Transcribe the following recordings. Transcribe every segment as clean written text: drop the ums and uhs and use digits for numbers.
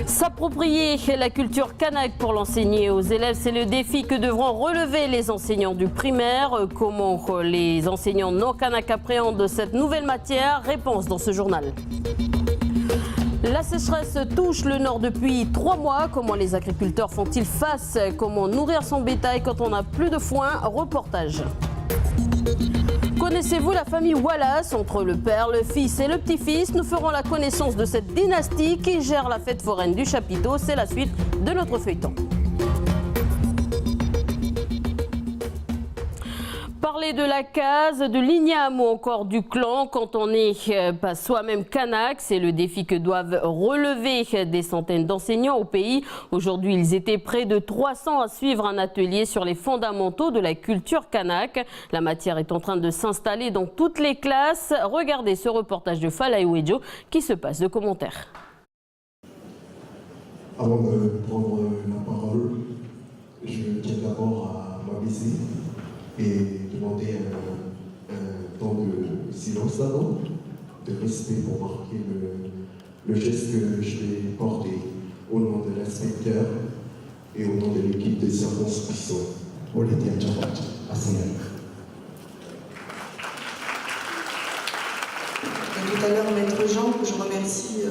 S'approprier la culture kanak pour l'enseigner aux élèves, c'est le défi que devront relever les enseignants du primaire. Comment les enseignants non kanak appréhendent cette nouvelle matière? Réponse dans ce journal. La sécheresse touche le nord depuis 3 mois. Comment les agriculteurs font-ils face? Comment nourrir son bétail quand on n'a plus de foin? Reportage. Connaissez-vous la famille Wallace? Entre le père, le fils et le petit-fils, nous ferons la connaissance de cette dynastie qui gère la fête foraine du chapiteau. C'est la suite de notre feuilleton. Parler de la case, de l'igname ou encore du clan quand on n'est pas soi-même kanak, c'est le défi que doivent relever des centaines d'enseignants au pays. Aujourd'hui, ils étaient près de 300 à suivre un atelier sur les fondamentaux de la culture kanak. La matière est en train de s'installer dans toutes les classes. Regardez ce reportage de Falaï Wedjo qui se passe de commentaires. Avant de prendre la parole, je tiens d'abord à m'abaisser et demander un temps de silence d'abord, de respect pour marquer le geste que je vais porter au nom de l'inspecteur et au nom de l'équipe de circonscription pour les territoires à Sénégal. Tout à l'heure, Maître Jean, que je remercie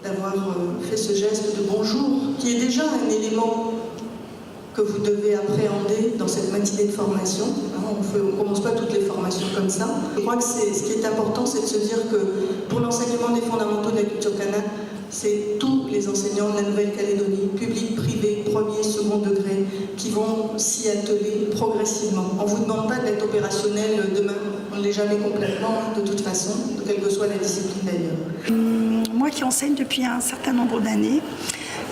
d'avoir fait ce geste de bonjour, qui est déjà un élément que vous devez appréhender dans cette matinée de formation. On ne commence pas toutes les formations comme ça. Je crois que ce qui est important, c'est de se dire que pour l'enseignement des fondamentaux de la culture kanak, c'est tous les enseignants de la Nouvelle-Calédonie, public, privé, premier, second degré, qui vont s'y atteler progressivement. On ne vous demande pas d'être opérationnel demain, on ne l'est jamais complètement, de toute façon, quelle que soit la discipline d'ailleurs. Moi qui enseigne depuis un certain nombre d'années,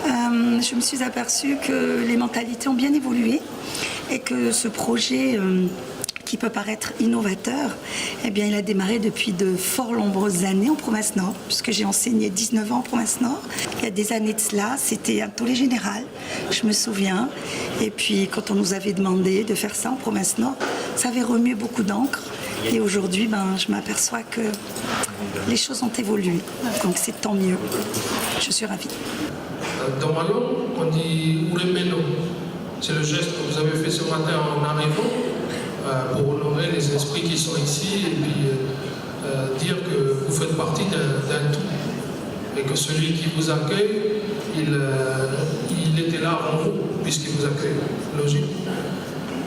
je me suis aperçue que les mentalités ont bien évolué et que ce projet qui peut paraître innovateur, eh bien, il a démarré depuis de fort nombreuses années en province Nord, puisque j'ai enseigné 19 ans en province Nord. Il y a des années de cela, c'était un tollé général, je me souviens. Et puis quand on nous avait demandé de faire ça en province Nord, ça avait remué beaucoup d'encre. Et aujourd'hui, je m'aperçois que les choses ont évolué. Donc c'est tant mieux. Je suis ravie. Dans ma langue, on dit Uremeno. C'est le geste que vous avez fait ce matin en arrivant pour honorer les esprits qui sont ici et puis dire que vous faites partie d'un tout. Et que celui qui vous accueille, il était là avant vous, puisqu'il vous accueille. Logique.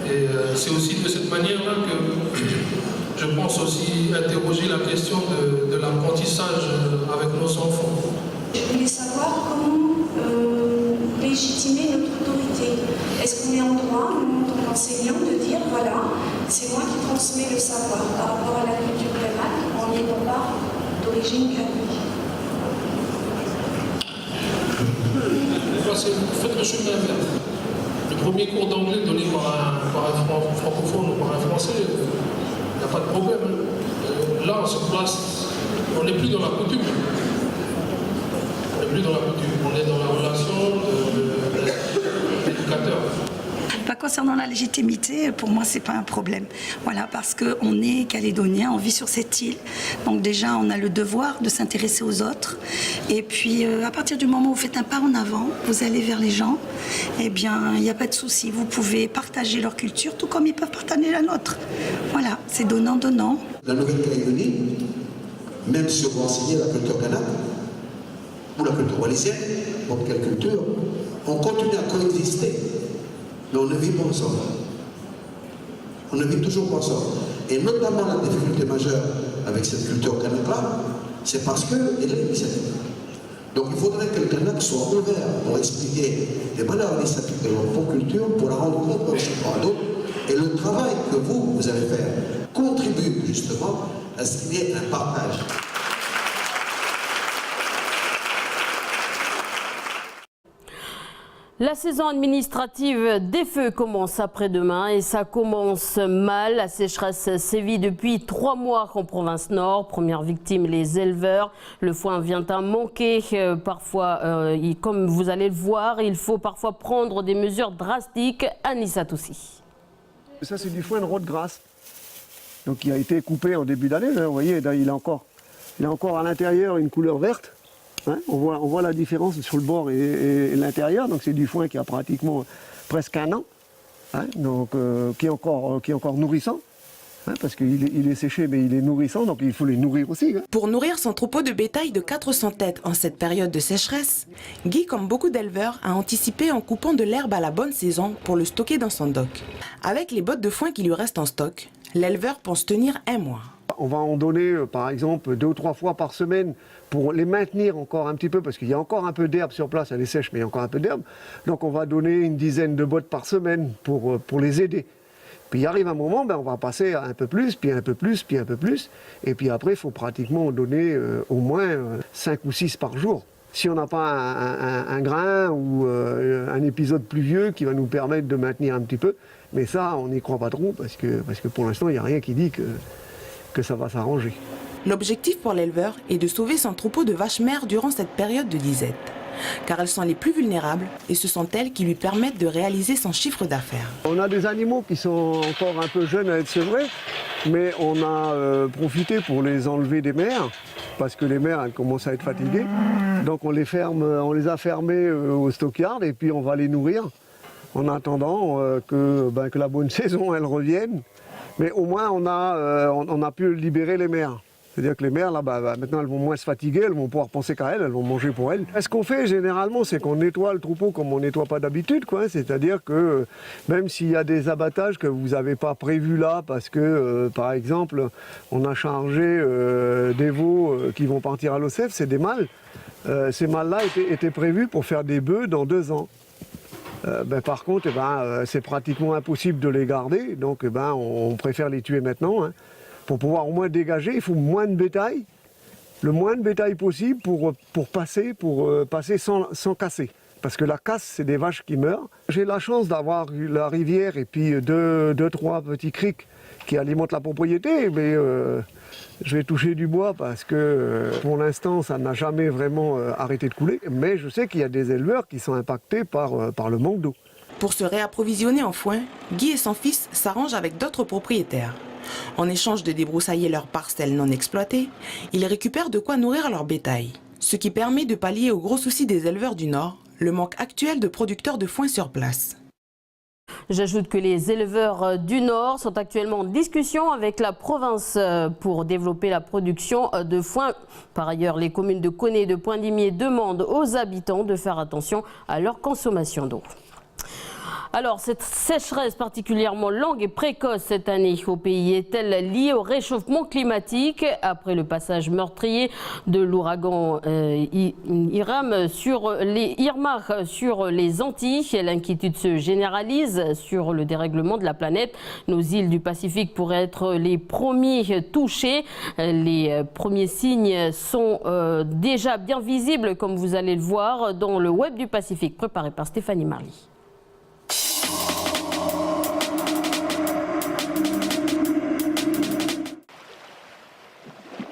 Et c'est aussi de cette manière-là que je pense aussi interroger la question de l'apprentissage avec nos enfants. Je voulais savoir comment légitimer notre autorité. Est-ce qu'on est en droit, nous, en tant qu'enseignants, de dire, voilà, c'est moi qui transmets le savoir par rapport à la culture kanak, en n'étant pas d'origine kanak? Vous faites le chemin inverse. Le premier cours d'anglais donné par un francophone ou par un français, il n'y a pas de problème. Là, on se place, on n'est plus dans la coutume. On n'est plus dans la coutume, on est dans la relation de l'éducateur. Concernant la légitimité, pour moi, c'est pas un problème. Voilà, parce qu'on est calédonien, on vit sur cette île. Donc déjà, on a le devoir de s'intéresser aux autres. Et puis, à partir du moment où vous faites un pas en avant, vous allez vers les gens, eh bien, il n'y a pas de souci. Vous pouvez partager leur culture, tout comme ils peuvent partager la nôtre. Voilà, c'est donnant-donnant. La Nouvelle-Calédonie, même si on veut enseigner la culture kanak, ou la culture wallisienne, n'importe quelle culture, on continue à coexister. Mais on ne vit pas ensemble. On ne vit toujours pas ensemble. Et notamment la difficulté majeure avec cette culture kanak-là, c'est parce qu'elle est initiative. Donc il faudrait que le kanak soit ouvert pour expliquer les valeurs initiatives de notre culture, pour la rendre compréhensible par d'autres. Et le travail que vous allez faire contribue justement à ce qu'il y ait un partage. La saison administrative des feux commence après-demain et ça commence mal. La sécheresse sévit depuis 3 mois en province Nord. Première victime, les éleveurs. Le foin vient à manquer. Parfois, comme vous allez le voir, il faut parfois prendre des mesures drastiques. Anissa Toussi. Ça, c'est du foin de rot de grasse. Donc, il a été coupé en début d'année. Vous voyez, il a encore à l'intérieur une couleur verte. Hein, on voit la différence sur le bord et l'intérieur. Donc c'est du foin qui a pratiquement presque 1 an, hein, donc, qui est encore nourrissant. Hein, parce qu'il est séché, mais il est nourrissant, donc il faut les nourrir aussi. Hein. Pour nourrir son troupeau de bétail de 400 têtes en cette période de sécheresse, Guy, comme beaucoup d'éleveurs, a anticipé en coupant de l'herbe à la bonne saison pour le stocker dans son dock. Avec les bottes de foin qui lui restent en stock, l'éleveur pense tenir 1 mois. On va en donner par exemple 2 ou 3 fois par semaine pour les maintenir encore un petit peu, parce qu'il y a encore un peu d'herbe sur place, elle est sèche, mais il y a encore un peu d'herbe. Donc on va donner une dizaine de bottes par semaine pour les aider. Puis il arrive un moment, on va passer à un peu plus, puis un peu plus, puis un peu plus. Et puis après, il faut pratiquement donner au moins 5 ou 6 par jour. Si on n'a pas un grain ou un épisode pluvieux qui va nous permettre de maintenir un petit peu. Mais ça, on n'y croit pas trop, parce que pour l'instant, il n'y a rien qui dit que ça va s'arranger. L'objectif pour l'éleveur est de sauver son troupeau de vaches mères durant cette période de disette. Car elles sont les plus vulnérables et ce sont elles qui lui permettent de réaliser son chiffre d'affaires. On a des animaux qui sont encore un peu jeunes à être sevrés, mais on a profité pour les enlever des mères, parce que les mères elles commencent à être fatiguées. Donc on les a fermées au stockyard et puis on va les nourrir en attendant que la bonne saison elle revienne. Mais au moins on a pu libérer les mères. C'est-à-dire que les mères, là, maintenant, elles vont moins se fatiguer, elles vont pouvoir penser qu'à elles vont manger pour elles. Ce qu'on fait généralement, c'est qu'on nettoie le troupeau comme on ne nettoie pas d'habitude, quoi. C'est-à-dire que même s'il y a des abattages que vous n'avez pas prévus là, parce que, par exemple, on a chargé des veaux qui vont partir à l'OCEF, c'est des mâles. Ces mâles-là étaient prévus pour faire des bœufs dans 2 ans. Par contre, c'est pratiquement impossible de les garder, donc on préfère les tuer maintenant. Hein. Pour pouvoir au moins dégager, il faut moins de bétail, le moins de bétail possible pour passer sans casser. Parce que la casse, c'est des vaches qui meurent. J'ai la chance d'avoir la rivière et puis 2-3 petits criques qui alimentent la propriété, mais je vais toucher du bois parce que pour l'instant, ça n'a jamais vraiment arrêté de couler. Mais je sais qu'il y a des éleveurs qui sont impactés par le manque d'eau. Pour se réapprovisionner en foin, Guy et son fils s'arrangent avec d'autres propriétaires. En échange de débroussailler leurs parcelles non exploitées, ils récupèrent de quoi nourrir leur bétail. Ce qui permet de pallier aux gros soucis des éleveurs du Nord, le manque actuel de producteurs de foin sur place. J'ajoute que les éleveurs du Nord sont actuellement en discussion avec la province pour développer la production de foin. Par ailleurs, les communes de Koné et de Poindimié demandent aux habitants de faire attention à leur consommation d'eau. Alors, cette sécheresse particulièrement longue et précoce cette année au pays est-elle liée au réchauffement climatique? Après le passage meurtrier de l'ouragan Irma sur les Antilles, l'inquiétude se généralise sur le dérèglement de la planète. Nos îles du Pacifique pourraient être les premiers touchés. Les premiers signes sont déjà bien visibles, comme vous allez le voir dans le Web du Pacifique préparé par Stéphanie Marly.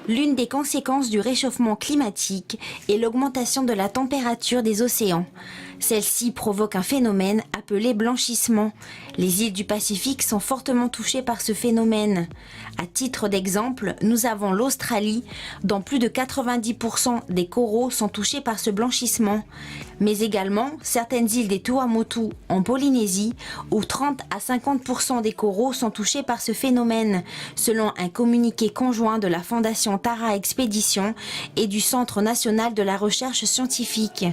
L'une des conséquences du réchauffement climatique est l'augmentation de la température des océans. Celle-ci provoque un phénomène appelé blanchissement. Les îles du Pacifique sont fortement touchées par ce phénomène. À titre d'exemple, nous avons l'Australie, dont plus de 90% des coraux sont touchés par ce blanchissement. Mais également certaines îles des Tuamotu en Polynésie, où 30 à 50% des coraux sont touchés par ce phénomène, selon un communiqué conjoint de la Fondation Tara Expédition et du Centre national de la recherche scientifique.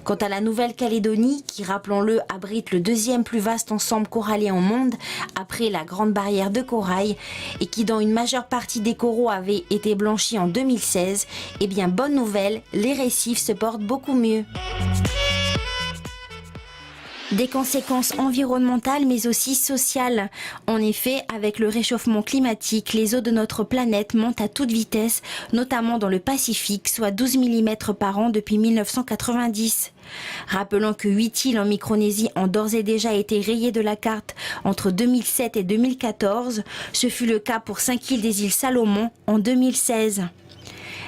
Quant à la Nouvelle-Calédonie, qui, rappelons-le, abrite le 2e plus vaste ensemble corallien au monde, après la Grande Barrière de Corail, et qui dont une majeure partie des coraux avait été blanchis en 2016, eh bien bonne nouvelle, les récifs se portent beaucoup mieux. Des conséquences environnementales mais aussi sociales. En effet, avec le réchauffement climatique, les eaux de notre planète montent à toute vitesse, notamment dans le Pacifique, soit 12 mm par an depuis 1990. Rappelons que 8 îles en Micronésie ont d'ores et déjà été rayées de la carte entre 2007 et 2014. Ce fut le cas pour 5 îles des îles Salomon en 2016.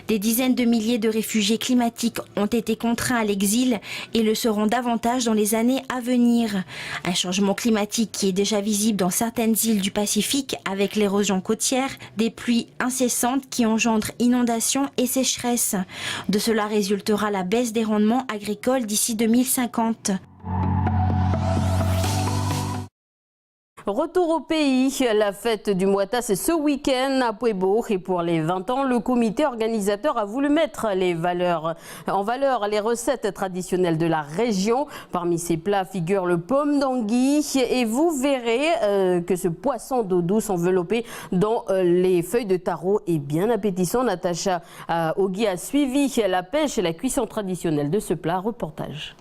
Des dizaines de milliers de réfugiés climatiques ont été contraints à l'exil et le seront davantage dans les années à venir. Un changement climatique qui est déjà visible dans certaines îles du Pacifique avec l'érosion côtière, des pluies incessantes qui engendrent inondations et sécheresses. De cela résultera la baisse des rendements agricoles d'ici 2050. Retour au pays, la fête du Mouata c'est ce week-end à Puebo et pour les 20 ans, le comité organisateur a voulu mettre en valeur les recettes traditionnelles de la région. Parmi ces plats figure le pomme d'anguille et vous verrez que ce poisson d'eau douce enveloppé dans les feuilles de taro est bien appétissant. Natacha Ogui a suivi la pêche et la cuisson traditionnelle de ce plat. Reportage.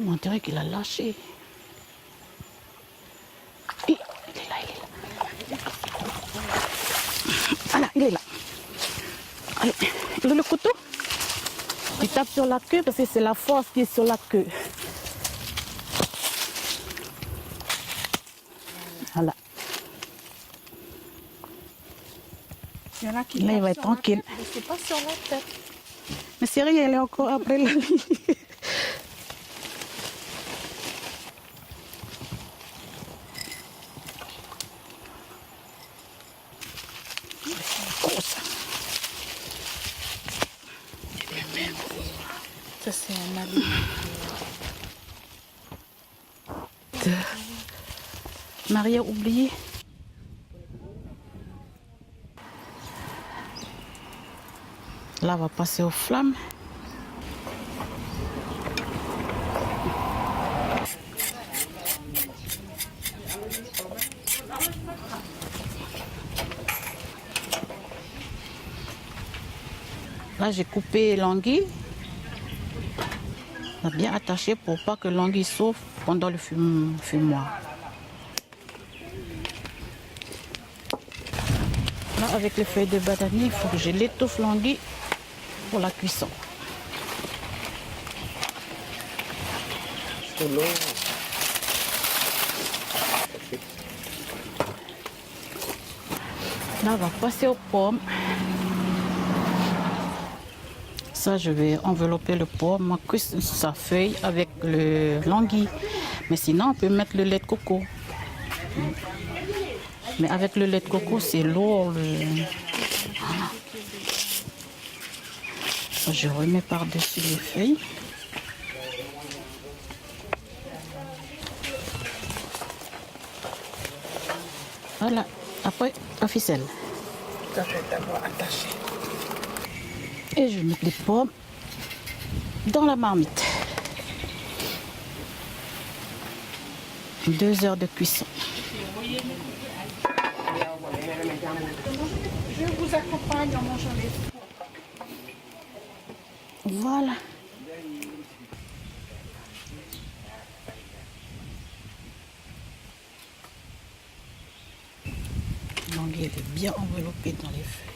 On dirait qu'il a lâché. Il est là, il est là. Voilà, il est là. Allez, le couteau. Il tape sur la queue parce que c'est la force qui est sur la queue. Voilà. Il y en a qui là, il va être tranquille. C'est pas sur la tête. Mais c'est rien, elle est encore après la vie. Ça, c'est un aliment. Marie a oublié. Là, on va passer aux flammes. Là, j'ai coupé l'anguille. On a bien attaché pour pas que l'anguille sauve pendant le fumoir. Là, avec les feuilles de bananier, il faut que je l'étouffe l'anguille pour la cuisson. Là, on va passer aux pommes. Ça, je vais envelopper le pomme, cuire sa feuille avec l'anguille. Mais sinon, on peut mettre le lait de coco. Mais avec le lait de coco, c'est lourd. Ça, je remets par-dessus les feuilles. Voilà. Après, la ficelle. Ça fait d'abord attaché. Et je mets les pommes dans la marmite. 2 heures de cuisson. Je vous accompagne en mangeant les fruits. Voilà. L'anguille est bien enveloppée dans les feuilles.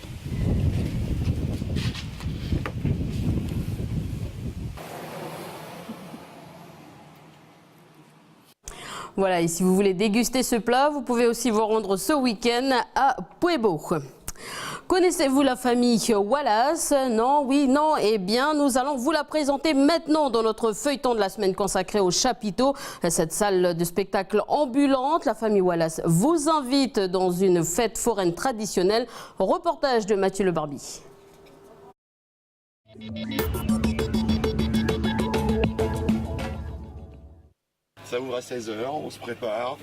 Voilà, et si vous voulez déguster ce plat, vous pouvez aussi vous rendre ce week-end à Puebo. Connaissez-vous la famille Wallace? Non, oui, non. Eh bien, nous allons vous la présenter maintenant dans notre feuilleton de la semaine consacré au chapiteau. Cette salle de spectacle ambulante, la famille Wallace vous invite dans une fête foraine traditionnelle. Reportage de Mathieu Le Barbi. Ça ouvre à 16 h, on se prépare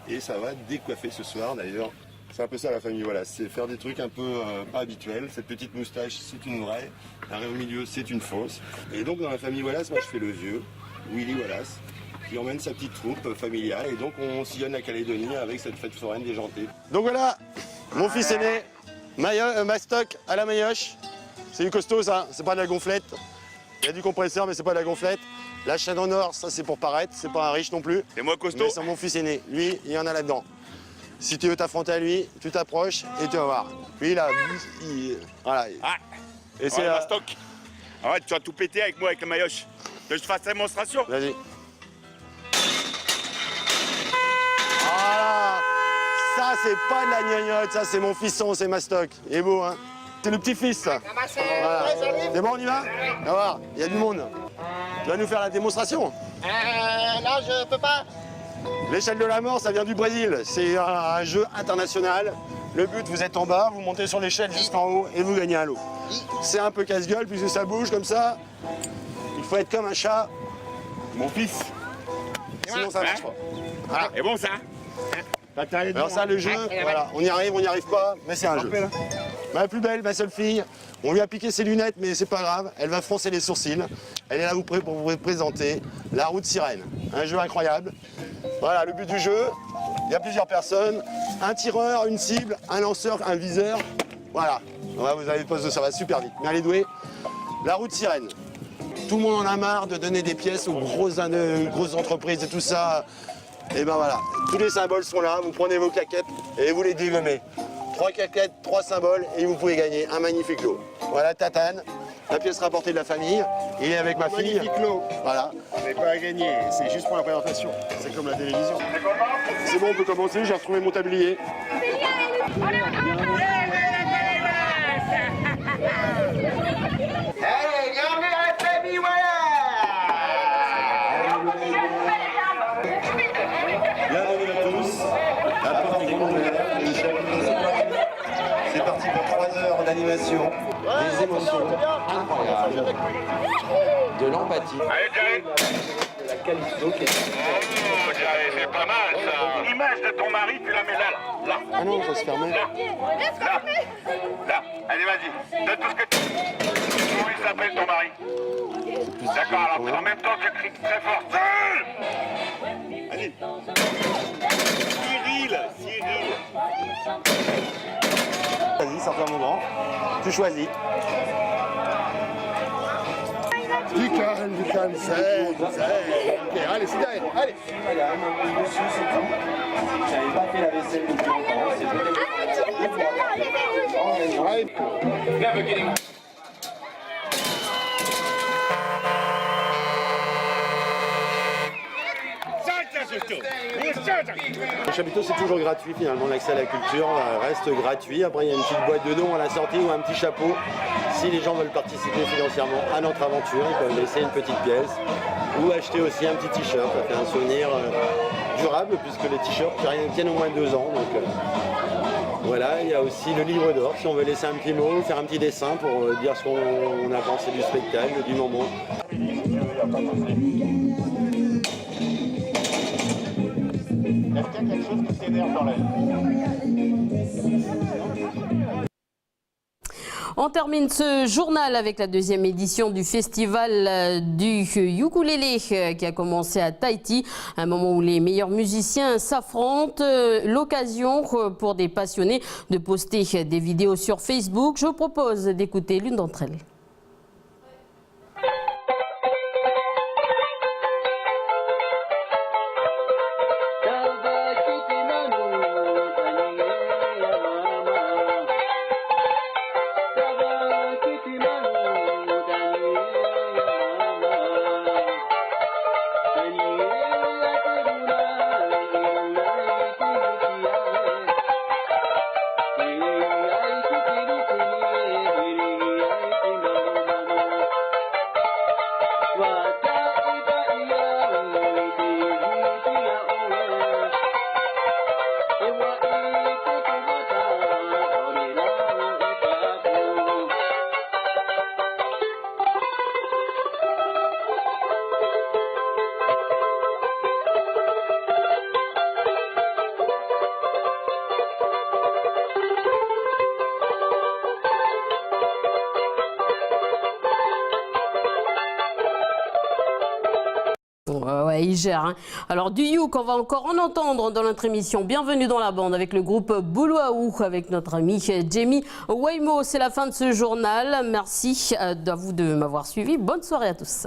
et ça va décoiffer ce soir d'ailleurs. C'est un peu ça la famille Wallace, c'est faire des trucs un peu pas habituels. Cette petite moustache, c'est une vraie, l'arrêt au milieu, c'est une fausse. Et donc dans la famille Wallace, moi je fais le vieux, Willy Wallace, qui emmène sa petite troupe familiale et donc on sillonne la Calédonie avec cette fête foraine déjantée. Donc voilà, mon fils aîné, mastoc à la maillotche, c'est du costaud ça, c'est pas de la gonflette. Il y a du compresseur mais c'est pas de la gonflette. La chaîne en or, ça c'est pour paraître, c'est pas un riche non plus. Et moi costaud. Mais c'est mon fils aîné, lui il y en a là-dedans. Si tu veux t'affronter à lui, tu t'approches et tu vas voir. Lui, là, voilà. Ah. Et c'est Mastoc. Ah ouais, tu vas tout péter avec moi, avec le maillotche. Que je fasse la démonstration. Vas-y. Voilà. Ça, c'est pas de la gnognotte, ça, c'est mon fisson, c'est Mastoc. Il est beau, hein. C'est le petit-fils, ça. Voilà. C'est bon, on y va? On va voir, il y a du monde. Tu vas nous faire la démonstration? Non, je peux pas. L'échelle de la mort, ça vient du Brésil. C'est un jeu international. Le but, vous êtes en bas, vous montez sur l'échelle jusqu'en haut et vous gagnez à l'eau. C'est un peu casse-gueule puisque ça bouge comme ça. Il faut être comme un chat. Mon fils. Sinon, ça marche pas. Voilà. Et bon, ça. Alors ça, le jeu, voilà, on y arrive, on n'y arrive pas, mais c'est un jeu. Ma plus belle, ma seule fille, on lui a piqué ses lunettes, mais c'est pas grave, elle va froncer les sourcils. Elle est là pour vous présenter La Route Sirène, un jeu incroyable. Voilà, le but du jeu, il y a plusieurs personnes, un tireur, une cible, un lanceur, un viseur. Voilà, vous avez posé, ça va super vite, mais allez doué. La Route Sirène. Tout le monde en a marre de donner des pièces aux grosses entreprises et tout ça. Et ben voilà, tous les symboles sont là, vous prenez vos claquettes et vous les dégommez. 3 claquettes, 3 symboles et vous pouvez gagner un magnifique lot. Voilà, Tatane, la pièce rapportée de la famille. Il est avec ma fille. Magnifique lot. Voilà. Vous n'avez pas à gagner, c'est juste pour la présentation. C'est comme la télévision. C'est bon, on peut commencer, j'ai retrouvé mon tablier. Allez, bienvenue à la famille, voilà. Bienvenue à tous. La porte est grande ouverte. C'est parti pour 3 heures d'animation, des émotions incroyables, de l'empathie, de la Callisto qui est... C'est pas mal ça. L'image de ton mari, tu la mets là. Ah non, ça se fermait. Là. Allez, vas-y. Donne tout ce que tu... Comment il s'appelle ton mari? D'accord, alors en même temps, tu cries très fort. Allez. Cyril. Vas-y, sors un moment. Tu choisis. Du calme, c'est. Ok, allez, c'est derrière. Allez. Madame, monsieur, c'est tout. J'avais pas fait la vaisselle depuis longtemps. C'est peut-être. Le chapiteau, c'est toujours gratuit finalement, l'accès à la culture reste gratuit. Après, il y a une petite boîte de dons à la sortie ou un petit chapeau. Si les gens veulent participer financièrement à notre aventure, ils peuvent laisser une petite pièce ou acheter aussi un petit t-shirt. Ça fait un souvenir durable puisque les t-shirts tiennent au moins 2 ans. Donc, voilà, il y a aussi le livre d'or si on veut laisser un petit mot, faire un petit dessin pour dire ce qu'on a pensé du spectacle, du moment. Est-ce qu'il y a quelque chose qui t'énerve dans la vie? On termine ce journal avec la 2e édition du festival du ukulélé qui a commencé à Tahiti, un moment où les meilleurs musiciens s'affrontent. L'occasion pour des passionnés de poster des vidéos sur Facebook. Je vous propose d'écouter l'une d'entre elles. Ouais, il gère. Hein. Alors du youk, on va encore en entendre dans notre émission. Bienvenue dans la bande avec le groupe Buluaou, avec notre ami Jamie Waymo. C'est la fin de ce journal. Merci à vous de m'avoir suivi. Bonne soirée à tous.